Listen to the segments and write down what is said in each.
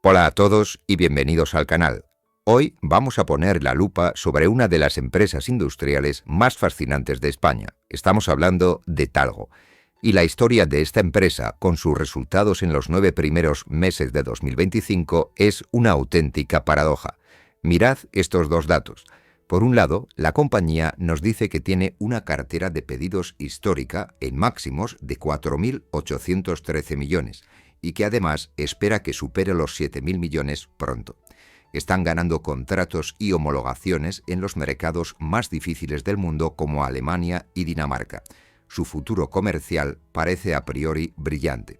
Hola a todos y bienvenidos al canal. Hoy vamos a poner la lupa sobre una de las empresas industriales más fascinantes de España. Estamos hablando de Talgo. Y la historia de esta empresa, con sus resultados en los 9 primeros meses de 2025, es una auténtica paradoja. Mirad estos dos datos. Por un lado, la compañía nos dice que tiene una cartera de pedidos histórica en máximos de 4.813 millones y que además espera que supere los 7.000 millones pronto. Están ganando contratos y homologaciones en los mercados más difíciles del mundo como Alemania y Dinamarca. Su futuro comercial parece a priori brillante.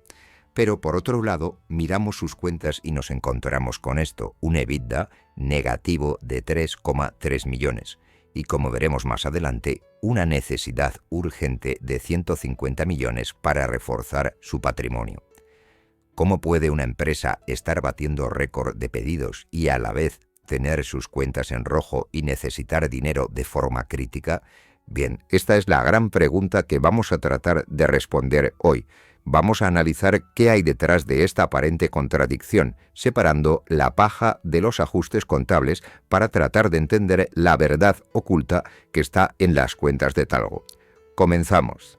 Pero por otro lado, miramos sus cuentas y nos encontramos con esto, un EBITDA negativo de 3,3 millones. Y como veremos más adelante, una necesidad urgente de 150 millones para reforzar su patrimonio. ¿Cómo puede una empresa estar batiendo récord de pedidos y a la vez tener sus cuentas en rojo y necesitar dinero de forma crítica? Bien, esta es la gran pregunta que vamos a tratar de responder hoy. Vamos a analizar qué hay detrás de esta aparente contradicción, separando la paja de los ajustes contables para tratar de entender la verdad oculta que está en las cuentas de Talgo. Comenzamos.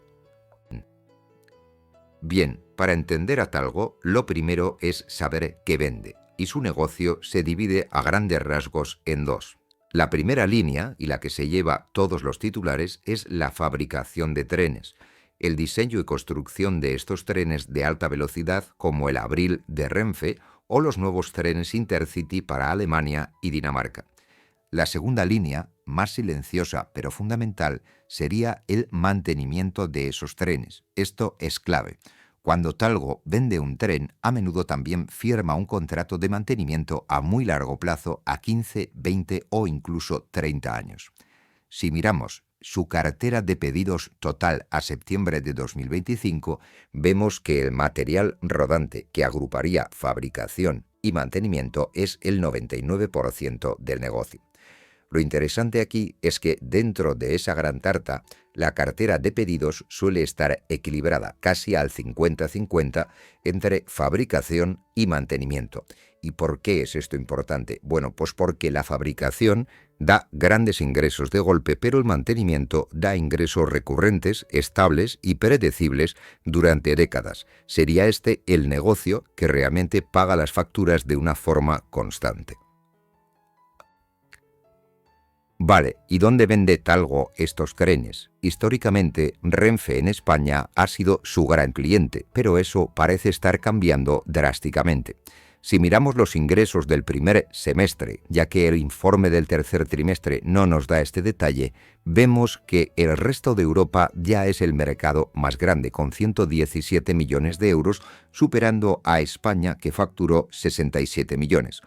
Bien, para entender a Talgo, lo primero es saber qué vende, y su negocio se divide a grandes rasgos en dos. La primera línea, y la que se lleva todos los titulares, es la fabricación de trenes, el diseño y construcción de estos trenes de alta velocidad como el Abril de Renfe o los nuevos trenes Intercity para Alemania y Dinamarca. La segunda línea, más silenciosa pero fundamental, sería el mantenimiento de esos trenes. Esto es clave. Cuando Talgo vende un tren, a menudo también firma un contrato de mantenimiento a muy largo plazo, a 15, 20 o incluso 30 años. Si miramos su cartera de pedidos total a septiembre de 2025, vemos que el material rodante que agruparía fabricación y mantenimiento es el 99% del negocio. Lo interesante aquí es que dentro de esa gran tarta, la cartera de pedidos suele estar equilibrada casi al 50-50 entre fabricación y mantenimiento. ¿Y por qué es esto importante? Bueno, pues porque la fabricación da grandes ingresos de golpe, pero el mantenimiento da ingresos recurrentes, estables y predecibles durante décadas. Sería este el negocio que realmente paga las facturas de una forma constante. Vale, ¿y dónde vende Talgo estos trenes? Históricamente, Renfe en España ha sido su gran cliente, pero eso parece estar cambiando drásticamente. Si miramos los ingresos del primer semestre, ya que el informe del tercer trimestre no nos da este detalle, vemos que el resto de Europa ya es el mercado más grande, con 117 millones de euros, superando a España, que facturó 67 millones.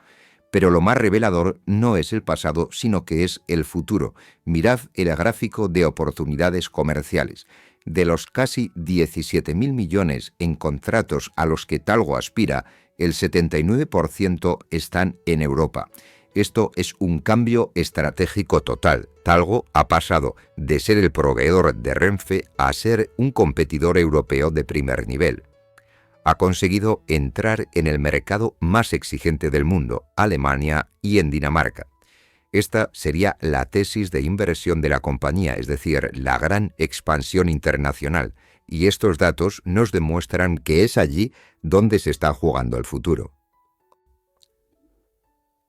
Pero lo más revelador no es el pasado, sino que es el futuro. Mirad el gráfico de oportunidades comerciales. De los casi 17.000 millones en contratos a los que Talgo aspira, el 79% están en Europa. Esto es un cambio estratégico total. Talgo ha pasado de ser el proveedor de Renfe a ser un competidor europeo de primer nivel. Ha conseguido entrar en el mercado más exigente del mundo, Alemania y en Dinamarca. Esta sería la tesis de inversión de la compañía, es decir, la gran expansión internacional, y estos datos nos demuestran que es allí donde se está jugando el futuro.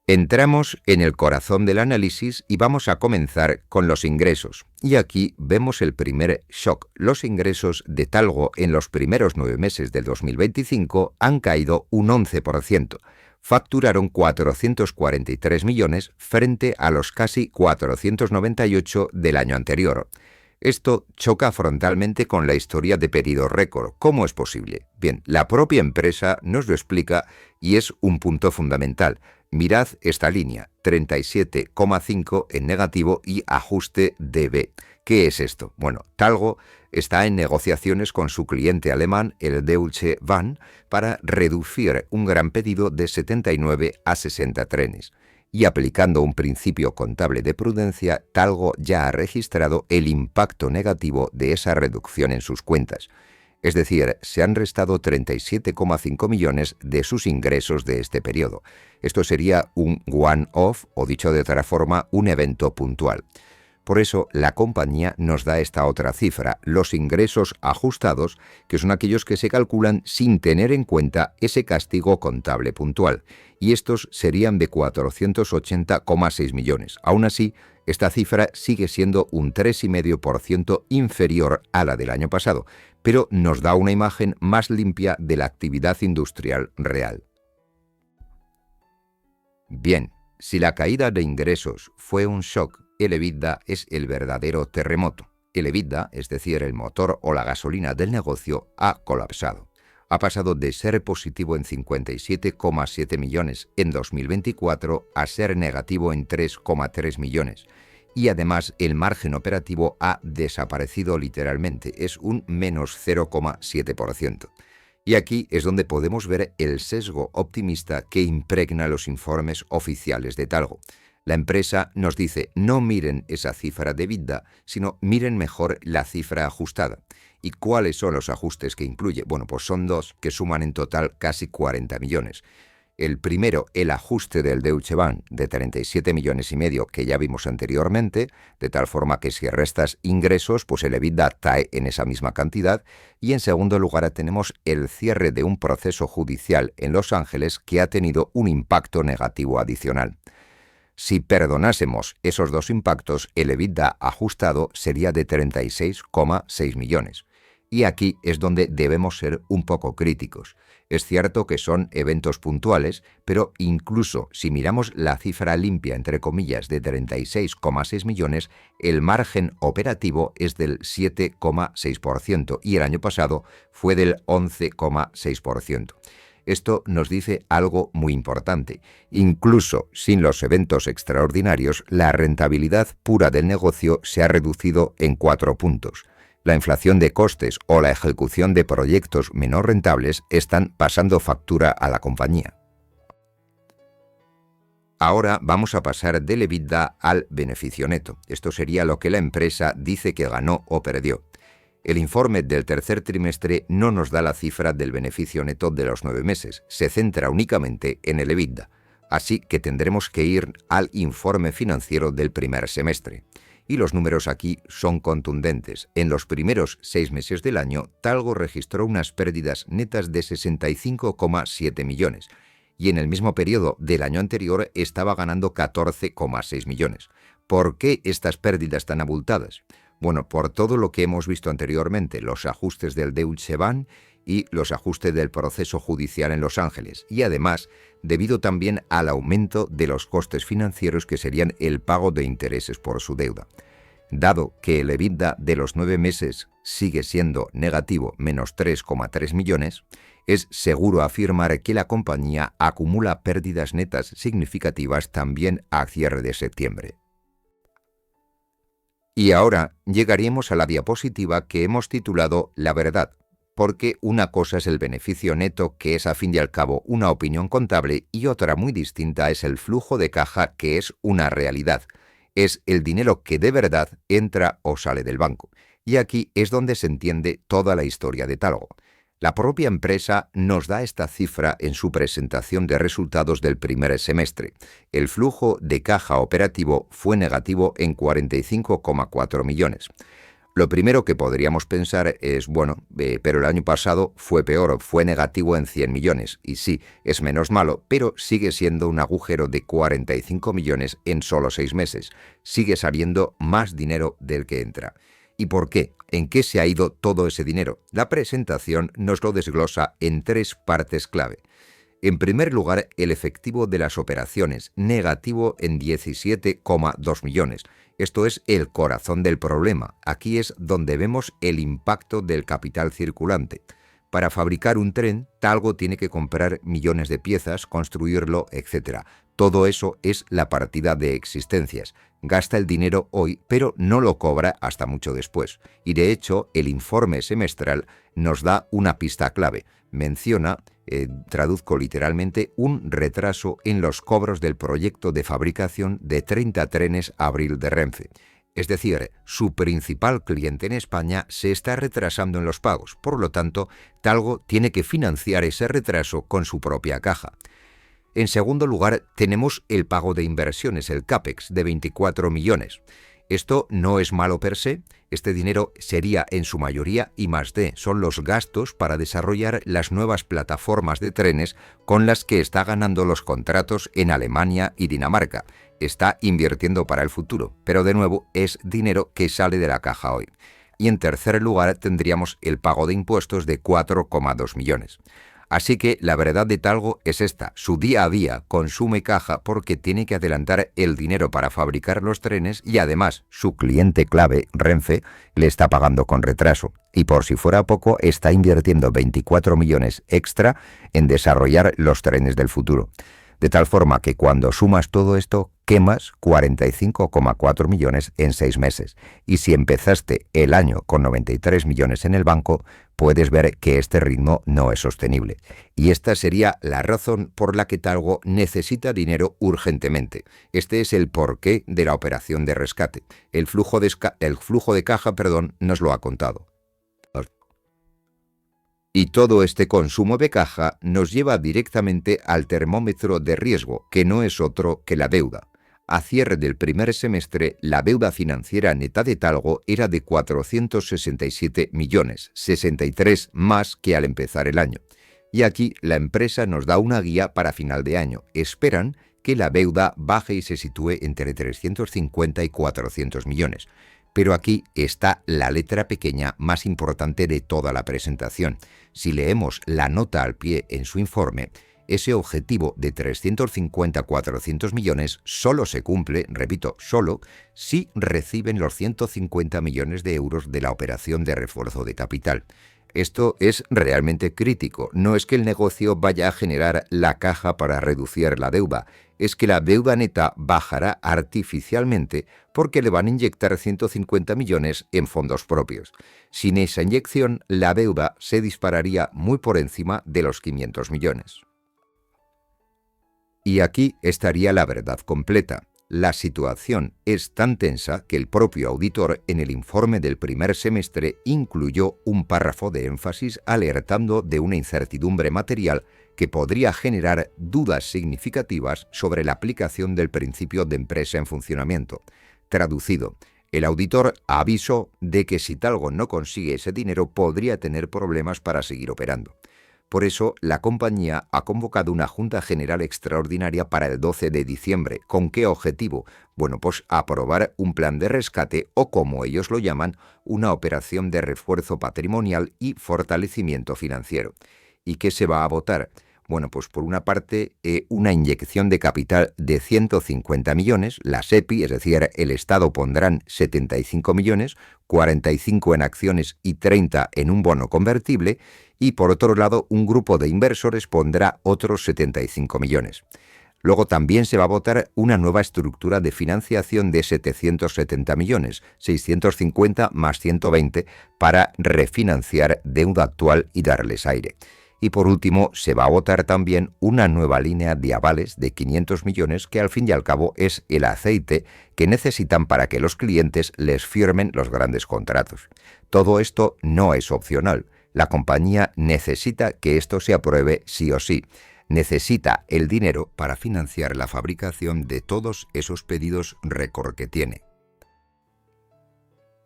Entramos en el corazón del análisis y vamos a comenzar con los ingresos. Y aquí vemos el primer shock. Los ingresos de Talgo en los primeros 9 meses del 2025 han caído un 11%. Facturaron 443 millones frente a los casi 498 del año anterior. Esto choca frontalmente con la historia de pedidos récord. ¿Cómo es posible? Bien, la propia empresa nos lo explica y es un punto fundamental. Mirad esta línea, 37,5 en negativo y ajuste DB. ¿Qué es esto? Bueno, Talgo está en negociaciones con su cliente alemán, el Deutsche Bahn, para reducir un gran pedido de 79 a 60 trenes. Y aplicando un principio contable de prudencia, Talgo ya ha registrado el impacto negativo de esa reducción en sus cuentas. Es decir, se han restado 37,5 millones de sus ingresos de este periodo. Esto sería un one-off, o dicho de otra forma, un evento puntual. Por eso, la compañía nos da esta otra cifra, los ingresos ajustados, que son aquellos que se calculan sin tener en cuenta ese castigo contable puntual, y estos serían de 480,6 millones. Aún así, esta cifra sigue siendo un 3,5% inferior a la del año pasado, pero nos da una imagen más limpia de la actividad industrial real. Bien, si la caída de ingresos fue un shock, el EBITDA es el verdadero terremoto. El EBITDA, es decir, el motor o la gasolina del negocio, ha colapsado. Ha pasado de ser positivo en 57,7 millones en 2024 a ser negativo en 3,3 millones. Y además el margen operativo ha desaparecido literalmente, es un menos 0,7%. Y aquí es donde podemos ver el sesgo optimista que impregna los informes oficiales de Talgo. La empresa nos dice, no miren esa cifra de EBITDA, sino miren mejor la cifra ajustada. ¿Y cuáles son los ajustes que incluye? Bueno, pues son dos que suman en total casi 40 millones. El primero, el ajuste del Deutsche Bank de 37,5 millones, que ya vimos anteriormente, de tal forma que si restas ingresos, pues el EBITDA cae en esa misma cantidad. Y en segundo lugar tenemos el cierre de un proceso judicial en Los Ángeles que ha tenido un impacto negativo adicional. Si perdonásemos esos dos impactos, el EBITDA ajustado sería de 36,6 millones. Y aquí es donde debemos ser un poco críticos. Es cierto que son eventos puntuales, pero incluso si miramos la cifra limpia, entre comillas, de 36,6 millones, el margen operativo es del 7,6% y el año pasado fue del 11,6%. Esto nos dice algo muy importante. Incluso sin los eventos extraordinarios, la rentabilidad pura del negocio se ha reducido en 4 puntos. La inflación de costes o la ejecución de proyectos menos rentables están pasando factura a la compañía. Ahora vamos a pasar del EBITDA al beneficio neto. Esto sería lo que la empresa dice que ganó o perdió. El informe del tercer trimestre no nos da la cifra del beneficio neto de los 9 meses, se centra únicamente en el EBITDA, así que tendremos que ir al informe financiero del primer semestre. Y los números aquí son contundentes. En los primeros 6 meses del año, Talgo registró unas pérdidas netas de 65,7 millones, y en el mismo periodo del año anterior estaba ganando 14,6 millones. ¿Por qué estas pérdidas tan abultadas? Bueno, por todo lo que hemos visto anteriormente, los ajustes del Deutsche Bank y los ajustes del proceso judicial en Los Ángeles, y además debido también al aumento de los costes financieros que serían el pago de intereses por su deuda. Dado que el EBITDA de los 9 meses sigue siendo negativo, menos 3,3 millones, es seguro afirmar que la compañía acumula pérdidas netas significativas también a cierre de septiembre. Y ahora llegaríamos a la diapositiva que hemos titulado La verdad, porque una cosa es el beneficio neto, que es a fin y al cabo una opinión contable, y otra muy distinta es el flujo de caja, que es una realidad. Es el dinero que de verdad entra o sale del banco. Y aquí es donde se entiende toda la historia de Talgo. La propia empresa nos da esta cifra en su presentación de resultados del primer semestre. El flujo de caja operativo fue negativo en 45,4 millones. Lo primero que podríamos pensar es, pero el año pasado fue peor, fue negativo en 100 millones. Y sí, es menos malo, pero sigue siendo un agujero de 45 millones en solo 6 meses. Sigue saliendo más dinero del que entra. ¿Y por qué? ¿En qué se ha ido todo ese dinero? La presentación nos lo desglosa en 3 partes clave. En primer lugar, el efectivo de las operaciones, negativo en 17,2 millones. Esto es el corazón del problema. Aquí es donde vemos el impacto del capital circulante. Para fabricar un tren, Talgo tiene que comprar millones de piezas, construirlo, etc. Todo eso es la partida de existencias. Gasta el dinero hoy, pero no lo cobra hasta mucho después. Y de hecho, el informe semestral nos da una pista clave. Menciona, traduzco literalmente, un retraso en los cobros del proyecto de fabricación de 30 trenes Abril de Renfe. Es decir, su principal cliente en España se está retrasando en los pagos. Por lo tanto, Talgo tiene que financiar ese retraso con su propia caja. En segundo lugar, tenemos el pago de inversiones, el CAPEX, de 24 millones. Esto no es malo per se, este dinero sería en su mayoría I+D, son los gastos para desarrollar las nuevas plataformas de trenes con las que está ganando los contratos en Alemania y Dinamarca. Está invirtiendo para el futuro, pero de nuevo es dinero que sale de la caja hoy. Y en tercer lugar tendríamos el pago de impuestos de 4,2 millones. Así que la verdad de Talgo es esta: su día a día consume caja porque tiene que adelantar el dinero para fabricar los trenes y además su cliente clave, Renfe, le está pagando con retraso. Y por si fuera poco, está invirtiendo 24 millones extra en desarrollar los trenes del futuro. De tal forma que cuando sumas todo esto, quemas 45,4 millones en 6 meses. Y si empezaste el año con 93 millones en el banco, puedes ver que este ritmo no es sostenible. Y esta sería la razón por la que Talgo necesita dinero urgentemente. Este es el porqué de la operación de rescate. El flujo de caja, nos lo ha contado. Y todo este consumo de caja nos lleva directamente al termómetro de riesgo, que no es otro que la deuda. A cierre del primer semestre, la deuda financiera neta de Talgo era de 467 millones, 63 más que al empezar el año. Y aquí la empresa nos da una guía para final de año. Esperan que la deuda baje y se sitúe entre 350 y 400 millones. Pero aquí está la letra pequeña más importante de toda la presentación. Si leemos la nota al pie en su informe, ese objetivo de 350-400 millones solo se cumple, repito, solo, si reciben los 150 millones de euros de la operación de refuerzo de capital. Esto es realmente crítico. No es que el negocio vaya a generar la caja para reducir la deuda, es que la deuda neta bajará artificialmente porque le van a inyectar 150 millones en fondos propios. Sin esa inyección, la deuda se dispararía muy por encima de los 500 millones. Y aquí estaría la verdad completa. La situación es tan tensa que el propio auditor en el informe del primer semestre incluyó un párrafo de énfasis alertando de una incertidumbre material que podría generar dudas significativas sobre la aplicación del principio de empresa en funcionamiento. Traducido, el auditor avisó de que si Talgo no consigue ese dinero podría tener problemas para seguir operando. Por eso, la compañía ha convocado una Junta General Extraordinaria para el 12 de diciembre. ¿Con qué objetivo? Bueno, pues aprobar un plan de rescate o, como ellos lo llaman, una operación de refuerzo patrimonial y fortalecimiento financiero. ¿Y qué se va a votar? Bueno, pues por una parte, una inyección de capital de 150 millones, la SEPI, es decir, el Estado pondrán 75 millones, 45 en acciones y 30 en un bono convertible, y por otro lado, un grupo de inversores pondrá otros 75 millones. Luego también se va a votar una nueva estructura de financiación de 770 millones, 650 más 120, para refinanciar deuda actual y darles aire. Y por último, se va a votar también una nueva línea de avales de 500 millones que al fin y al cabo es el aceite que necesitan para que los clientes les firmen los grandes contratos. Todo esto no es opcional. La compañía necesita que esto se apruebe sí o sí. Necesita el dinero para financiar la fabricación de todos esos pedidos récord que tiene.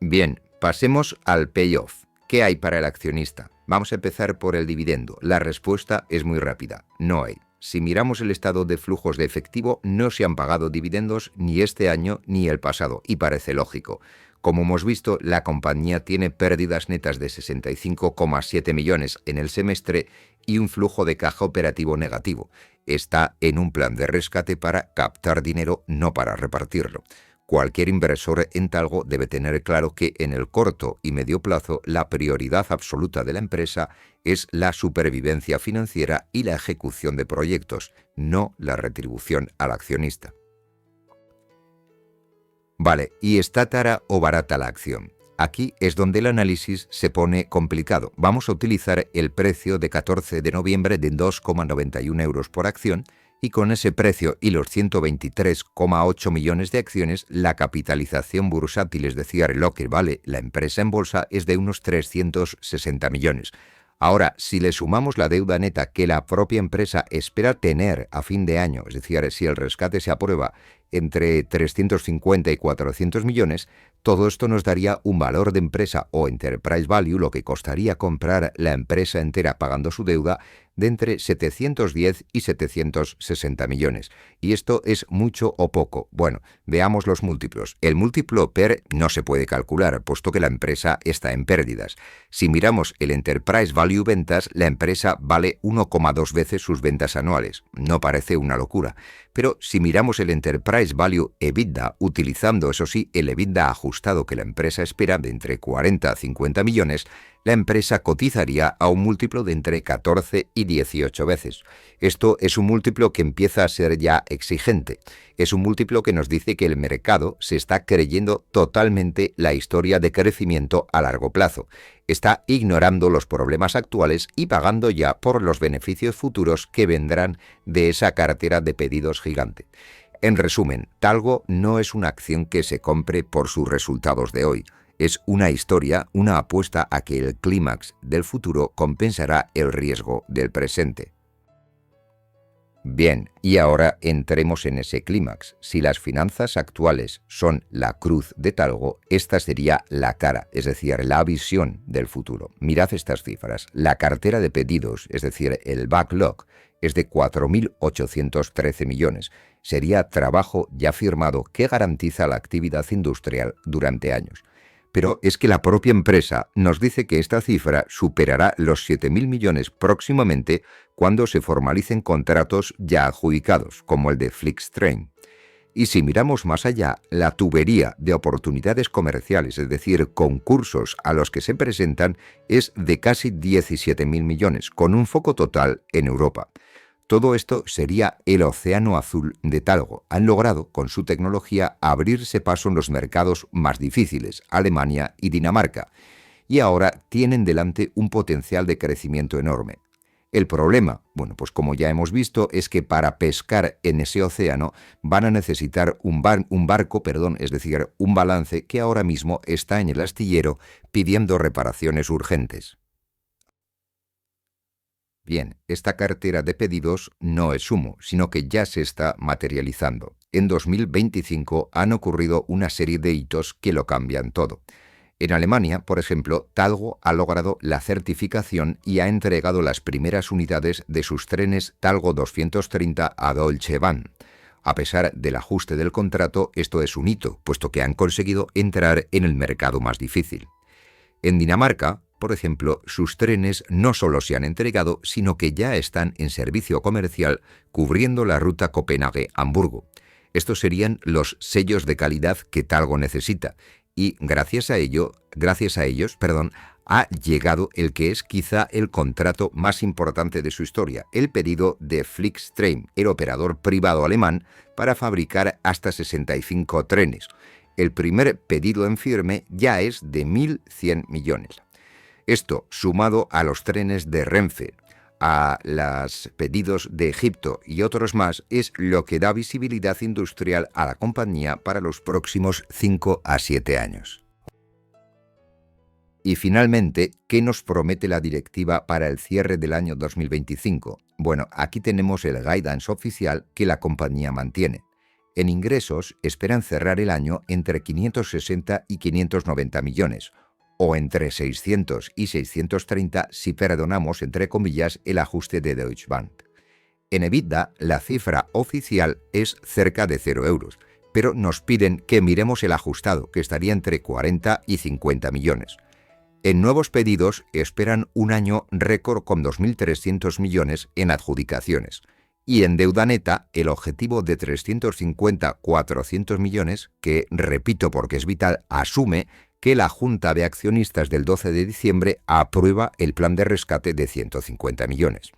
Bien, pasemos al payoff. ¿Qué hay para el accionista? Vamos a empezar por el dividendo. La respuesta es muy rápida. No hay. Si miramos el estado de flujos de efectivo, no se han pagado dividendos ni este año ni el pasado, y parece lógico. Como hemos visto, la compañía tiene pérdidas netas de 65,7 millones en el semestre y un flujo de caja operativo negativo. Está en un plan de rescate para captar dinero, no para repartirlo. Cualquier inversor en Talgo debe tener claro que en el corto y medio plazo la prioridad absoluta de la empresa es la supervivencia financiera y la ejecución de proyectos, no la retribución al accionista. Vale, ¿y está cara o barata la acción? Aquí es donde el análisis se pone complicado. Vamos a utilizar el precio de 14 de noviembre de 2,91 euros por acción Y con ese precio y los 123,8 millones de acciones, la capitalización bursátil, es decir, lo que vale la empresa en bolsa, es de unos 360 millones. Ahora, si le sumamos la deuda neta que la propia empresa espera tener a fin de año, es decir, si el rescate se aprueba entre 350 y 400 millones, todo esto nos daría un valor de empresa o enterprise value, lo que costaría comprar la empresa entera pagando su deuda, de entre 710 y 760 millones. ¿Y esto es mucho o poco? Bueno, veamos los múltiplos. El múltiplo PER no se puede calcular, puesto que la empresa está en pérdidas. Si miramos el Enterprise Value Ventas, la empresa vale 1,2 veces sus ventas anuales. No parece una locura. Pero si miramos el Enterprise Value EBITDA, utilizando, eso sí, el EBITDA ajustado que la empresa espera de entre 40 a 50 millones, la empresa cotizaría a un múltiplo de entre 14 y 18 veces. Esto es un múltiplo que empieza a ser ya exigente. Es un múltiplo que nos dice que el mercado se está creyendo totalmente la historia de crecimiento a largo plazo. Está ignorando los problemas actuales y pagando ya por los beneficios futuros que vendrán de esa cartera de pedidos gigante. En resumen, Talgo no es una acción que se compre por sus resultados de hoy. Es una historia, una apuesta a que el clímax del futuro compensará el riesgo del presente. Bien, y ahora entremos en ese clímax. Si las finanzas actuales son la cruz de Talgo, esta sería la cara, es decir, la visión del futuro. Mirad estas cifras. La cartera de pedidos, es decir, el backlog, es de 4.813 millones. Sería trabajo ya firmado que garantiza la actividad industrial durante años. Pero es que la propia empresa nos dice que esta cifra superará los 7.000 millones próximamente cuando se formalicen contratos ya adjudicados, como el de Flixtrain. Y si miramos más allá, la tubería de oportunidades comerciales, es decir, concursos a los que se presentan, es de casi 17.000 millones, con un foco total en Europa. Todo esto sería el océano azul de Talgo. Han logrado, con su tecnología, abrirse paso en los mercados más difíciles, Alemania y Dinamarca, y ahora tienen delante un potencial de crecimiento enorme. El problema, bueno, pues como ya hemos visto, es que para pescar en ese océano van a necesitar un barco, es decir, un balance que ahora mismo está en el astillero pidiendo reparaciones urgentes. Bien, esta cartera de pedidos no es humo, sino que ya se está materializando. En 2025 han ocurrido una serie de hitos que lo cambian todo. En Alemania, por ejemplo, Talgo ha logrado la certificación y ha entregado las primeras unidades de sus trenes Talgo 230 a Deutsche Bahn. A pesar del ajuste del contrato, esto es un hito, puesto que han conseguido entrar en el mercado más difícil. En Dinamarca, por ejemplo, sus trenes no solo se han entregado, sino que ya están en servicio comercial cubriendo la ruta Copenhague-Hamburgo. Estos serían los sellos de calidad que Talgo necesita y gracias a ellos, ha llegado el que es quizá el contrato más importante de su historia, el pedido de Flixtrain, el operador privado alemán, para fabricar hasta 65 trenes. El primer pedido en firme ya es de 1.100 millones. Esto, sumado a los trenes de Renfe, a los pedidos de Egipto y otros más, es lo que da visibilidad industrial a la compañía para los próximos 5 a 7 años. Y finalmente, ¿qué nos promete la directiva para el cierre del año 2025? Bueno, aquí tenemos el guidance oficial que la compañía mantiene. En ingresos esperan cerrar el año entre 560 y 590 millones, o entre 600 y 630 si perdonamos, entre comillas, el ajuste de Deutsche Bank. En EBITDA, la cifra oficial es cerca de 0 euros, pero nos piden que miremos el ajustado, que estaría entre 40 y 50 millones. En nuevos pedidos esperan un año récord con 2.300 millones en adjudicaciones. Y en deuda neta, el objetivo de 350-400 millones, que, repito porque es vital, asume que la Junta de Accionistas del 12 de diciembre aprueba el plan de rescate de 150 millones.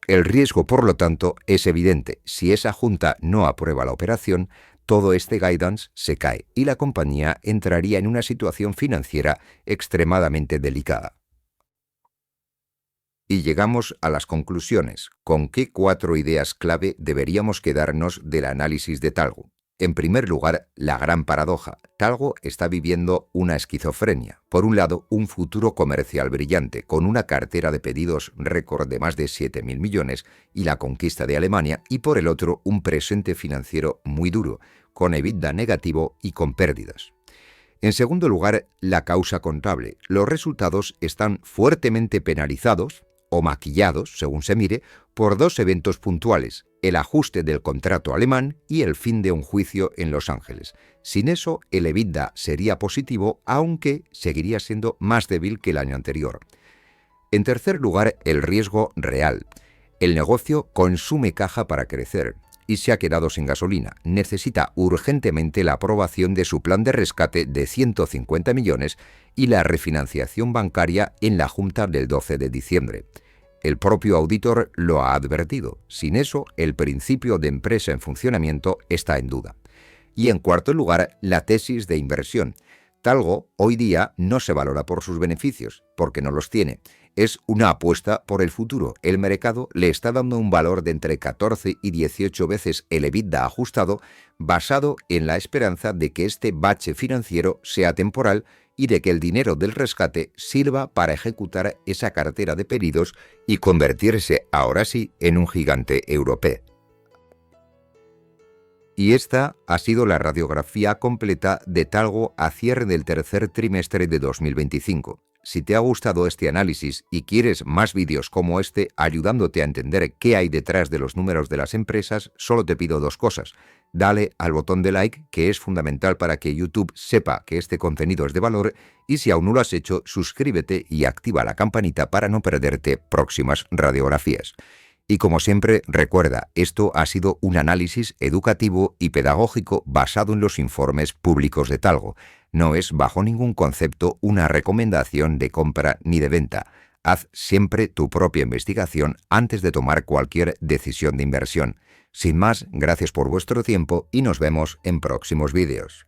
El riesgo, por lo tanto, es evidente. Si esa Junta no aprueba la operación, todo este guidance se cae y la compañía entraría en una situación financiera extremadamente delicada. Y llegamos a las conclusiones. ¿Con qué 4 ideas clave deberíamos quedarnos del análisis de Talgo? En primer lugar, la gran paradoja. Talgo está viviendo una esquizofrenia. Por un lado, un futuro comercial brillante, con una cartera de pedidos récord de más de 7.000 millones y la conquista de Alemania, y por el otro, un presente financiero muy duro, con EBITDA negativo y con pérdidas. En segundo lugar, la causa contable. Los resultados están fuertemente penalizados o maquillados, según se mire, por 2 eventos puntuales: el ajuste del contrato alemán y el fin de un juicio en Los Ángeles. Sin eso, el EBITDA sería positivo, aunque seguiría siendo más débil que el año anterior. En tercer lugar, el riesgo real. El negocio consume caja para crecer y se ha quedado sin gasolina. Necesita urgentemente la aprobación de su plan de rescate de 150 millones y la refinanciación bancaria en la Junta del 12 de diciembre. El propio auditor lo ha advertido. Sin eso, el principio de empresa en funcionamiento está en duda. Y en cuarto lugar, la tesis de inversión. Talgo hoy día no se valora por sus beneficios, porque no los tiene. Es una apuesta por el futuro. El mercado le está dando un valor de entre 14 y 18 veces el EBITDA ajustado, basado en la esperanza de que este bache financiero sea temporal y de que el dinero del rescate sirva para ejecutar esa cartera de pedidos y convertirse, ahora sí, en un gigante europeo. Y esta ha sido la radiografía completa de Talgo a cierre del tercer trimestre de 2025. Si te ha gustado este análisis y quieres más vídeos como este ayudándote a entender qué hay detrás de los números de las empresas, solo te pido 2 cosas. Dale al botón de like, que es fundamental para que YouTube sepa que este contenido es de valor, y si aún no lo has hecho, suscríbete y activa la campanita para no perderte próximas radiografías. Y como siempre, recuerda, esto ha sido un análisis educativo y pedagógico basado en los informes públicos de Talgo. No es bajo ningún concepto una recomendación de compra ni de venta. Haz siempre tu propia investigación antes de tomar cualquier decisión de inversión. Sin más, gracias por vuestro tiempo y nos vemos en próximos vídeos.